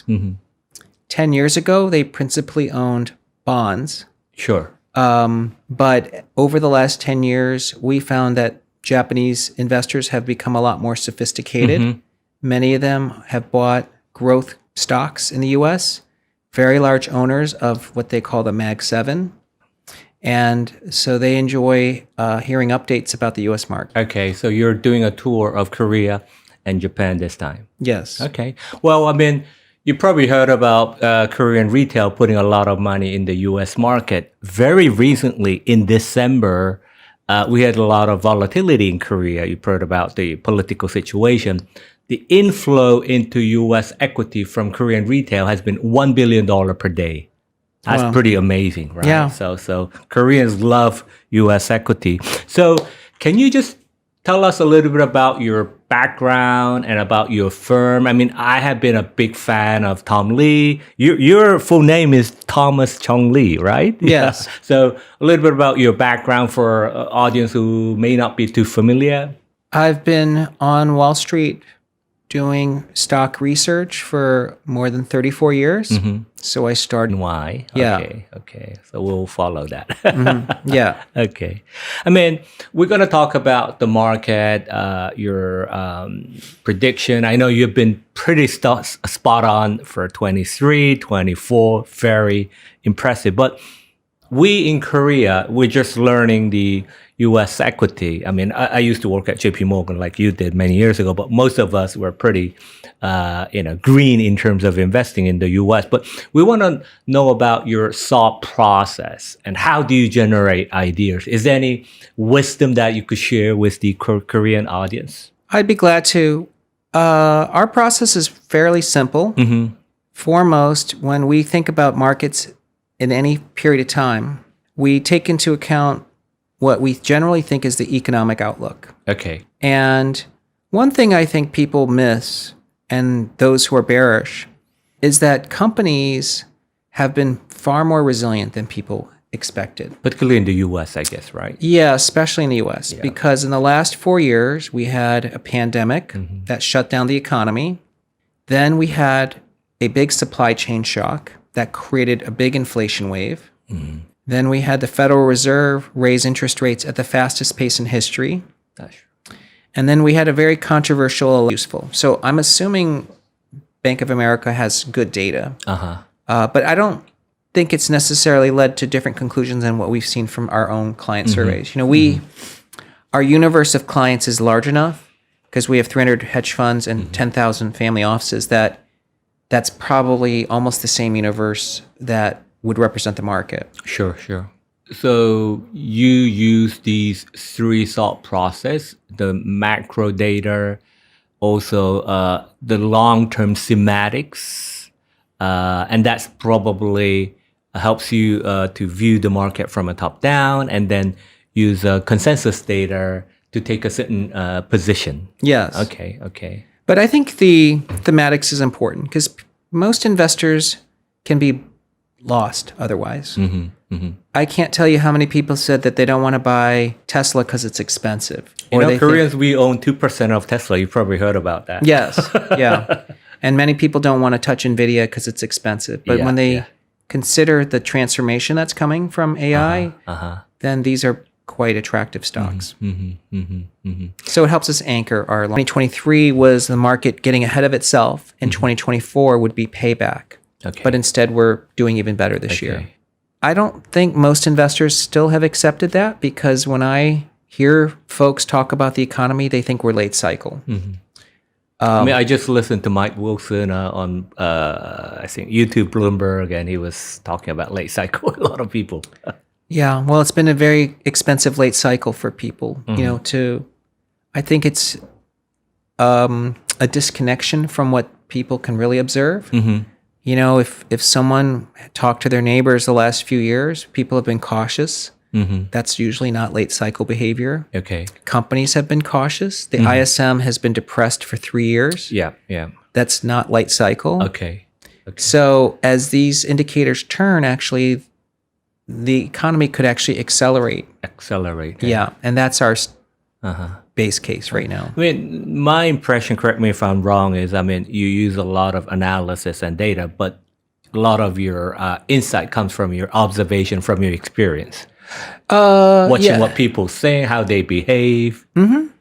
Mm-hmm. 10 years ago, they principally owned bonds. Sure. But over the last 10 years, we found that Japanese investors have become a lot more sophisticated. Mm-hmm. Many of them have bought growth stocks in the U.S., very large owners of what they call the Mag 7. And so they enjoy hearing updates about the U.S. market. Okay, so you're doing a tour of Korea and Japan this time. Yes. Okay. Well, I mean, you probably heard about Korean retail putting a lot of money in the U.S. market. Very recently, in December, we had a lot of volatility in Korea. You've heard about the political situation. The inflow into U.S. equity from Korean retail has been $1 billion per day. That's Wow. pretty amazing, right? Yeah. So Koreans love U.S. equity. So can you just tell us a little bit about your background and about your firm? I mean, I have been a big fan of Tom Lee. Your full name is Thomas Chong Lee, right? Yes. Yeah. So a little bit about your background for audience who may not be too familiar. I've been on Wall Street doing stock research for more than 34 years. Mm-hmm. So I started. Why? Yeah. Okay. So we'll follow that. Mm-hmm. Yeah. Okay. I mean, we're going to talk about the market, your prediction. I know you've been pretty spot on for 23, 24, very impressive. But we in Korea, we're just learning the U.S. equity. I mean, I used to work at JP Morgan like you did many years ago, but most of us were pretty, green in terms of investing in the U.S. But we want to know about your thought process and how do you generate ideas? Is there any wisdom that you could share with the Korean audience? I'd be glad to. Our process is fairly simple. Mm-hmm. Foremost, when we think about markets in any period of time, we take into account what we generally think is the economic outlook. Okay. And one thing I think people miss, and those who are bearish, is that companies have been far more resilient than people expected. Particularly in the U.S., I guess, right? Yeah, especially in the U.S. Yeah. Because in the last 4 years, we had a pandemic that shut down the economy. Then we had a big supply chain shock that created a big inflation wave. Mm-hmm. Then we had the Federal Reserve raise interest rates at the fastest pace in history. That's true. And then we had a very controversial useful. So I'm assuming Bank of America has good data. Uh-huh. But I don't think it's necessarily led to different conclusions than what we've seen from our own client surveys. You know, our universe of clients is large enough because we have 300 hedge funds and 10,000 family offices that's probably almost the same universe that would represent the market. Sure. So you use these three thought process, the macro data, also the long-term thematics, and that's probably helps you to view the market from a top down, and then use consensus data to take a certain position. Yes. Okay. But I think the thematics is important because most investors can be lost otherwise. I can't tell you how many people said that they don't want to buy Tesla because it's expensive. You know, they Koreans, we own 2% of Tesla. You probably heard about that. Yes, yeah. And many people don't want to touch NVIDIA because it's expensive. But when they consider the transformation that's coming from AI, then these are quite attractive stocks. So it helps us anchor our 2023 was the market getting ahead of itself, and 2024 would be payback. Okay. But instead, we're doing even better this year. I don't think most investors still have accepted that because when I hear folks talk about the economy, they think we're late cycle. I mean, I just listened to Mike Wilson on, I think, YouTube, Bloomberg, and he was talking about late cycle. A lot of people. Yeah, well, it's been a very expensive late cycle for people. You know, I think it's a disconnection from what people can really observe. You know, if someone talked to their neighbors the last few years, people have been cautious. That's usually not late cycle behavior. Okay. Companies have been cautious. The ISM has been depressed for 3 years. Yeah. That's not late cycle. Okay. So as these indicators turn, actually, the economy could actually accelerate. Accelerate. Yeah, and that's our base case right now. I mean, my impression, correct me if I'm wrong, is you use a lot of analysis and data, but a lot of your insight comes from your observation, from your experience. Watching what people say, how they behave.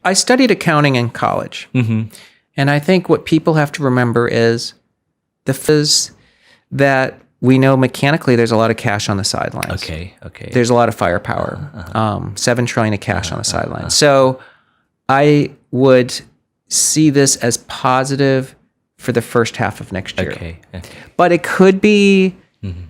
I studied accounting in college. And I think what people have to remember is that we know mechanically there's a lot of cash on the sidelines. Okay. There's a lot of firepower. $7 trillion of cash on the sidelines. So I would see this as positive for the first half of next year. Okay. But it could be,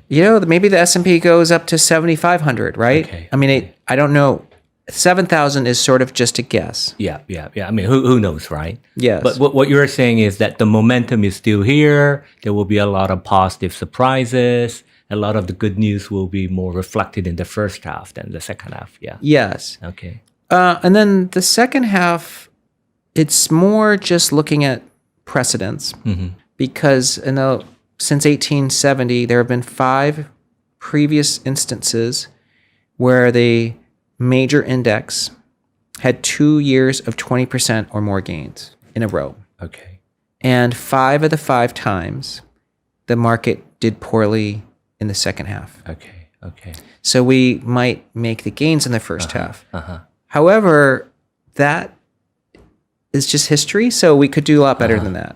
maybe the S&P goes up to 7,500, right? Okay. I mean, I don't know. 7,000 is sort of just a guess. Yeah. I mean, who knows, right? Yes. But what you're saying is that the momentum is still here. There will be a lot of positive surprises. A lot of the good news will be more reflected in the first half than the second half. Yeah. Yes. Okay. And then the second half, it's more just looking at precedents. Because since 1870, there have been 5 previous instances where the major index had 2 years of 20% or more gains in a row. Okay. And 5 of the 5 times, the market did poorly in the second half. Okay. So we might make the gains in the first half. However, that is just history, so we could do a lot better than that.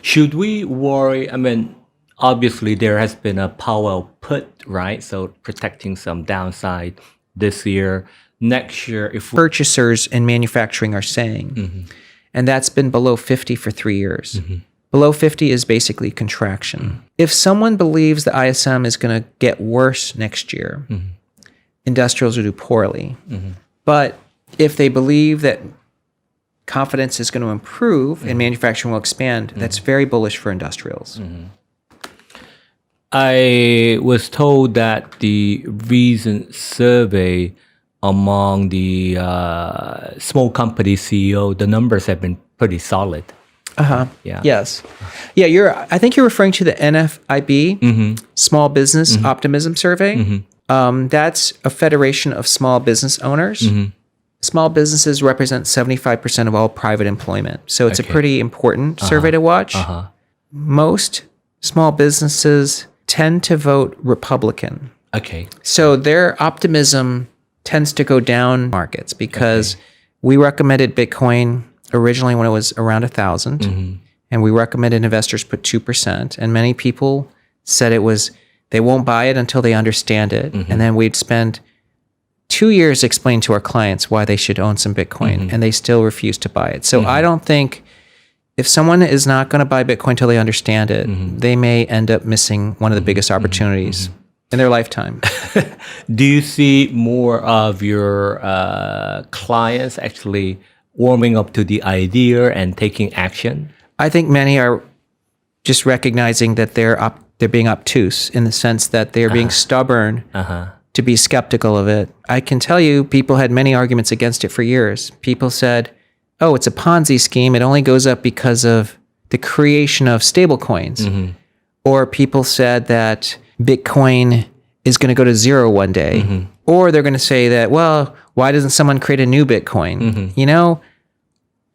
Should we worry? I mean, obviously there has been a Powell put, right? So protecting some downside this year. Next year, if Purchasers in manufacturing are saying, and that's been below 50 for 3 years. Below 50 is basically contraction. If someone believes the ISM is going to get worse next year, industrials will do poorly. But if they believe that confidence is going to improve and manufacturing will expand, that's very bullish for industrials. I was told that the recent survey among the small company CEO, the numbers have been pretty solid. Yeah. Yes. Yeah, I think you're referring to the NFIB, Small Business Optimism Survey. That's a federation of small business owners. Small businesses represent 75% of all private employment. So it's a pretty important survey to watch. Most small businesses tend to vote Republican. Okay. So their optimism tends to go down markets because we recommended Bitcoin originally when it was around 1,000, and we recommended investors put 2%. And many people said they won't buy it until they understand it. And then we'd spend 2 years explaining to our clients why they should own some Bitcoin, and they still refuse to buy it. So I don't think if someone is not going to buy Bitcoin till they understand it, they may end up missing one of the biggest opportunities in their lifetime. Do you see more of your clients actually warming up to the idea and taking action? I think many are just recognizing that they're being obtuse in the sense that they're being stubborn to be skeptical of it. I can tell you, people had many arguments against it for years. People said, oh, it's a Ponzi scheme. It only goes up because of the creation of stable coins. Or people said that Bitcoin is going to go to zero one day. Or they're going to say that, well, why doesn't someone create a new Bitcoin?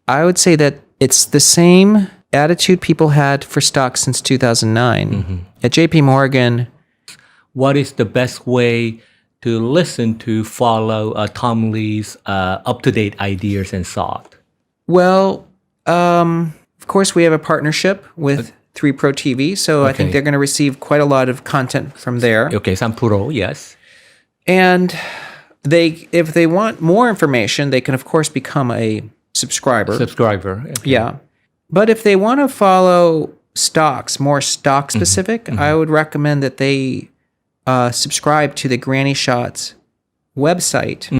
I would say that it's the same attitude people had for stocks since 2009. At JP Morgan, what is the best way to listen to, follow Tom Lee's up-to-date ideas and thought? Well, of course, we have a partnership with 3Pro TV, so I think they're going to receive quite a lot of content from there. Okay, Sampuro, yes. And if they want more information, they can, of course, become a subscriber. Okay. Yeah. But if they want to follow stocks, more stock specific, I would recommend that they subscribe to the Granny Shots website.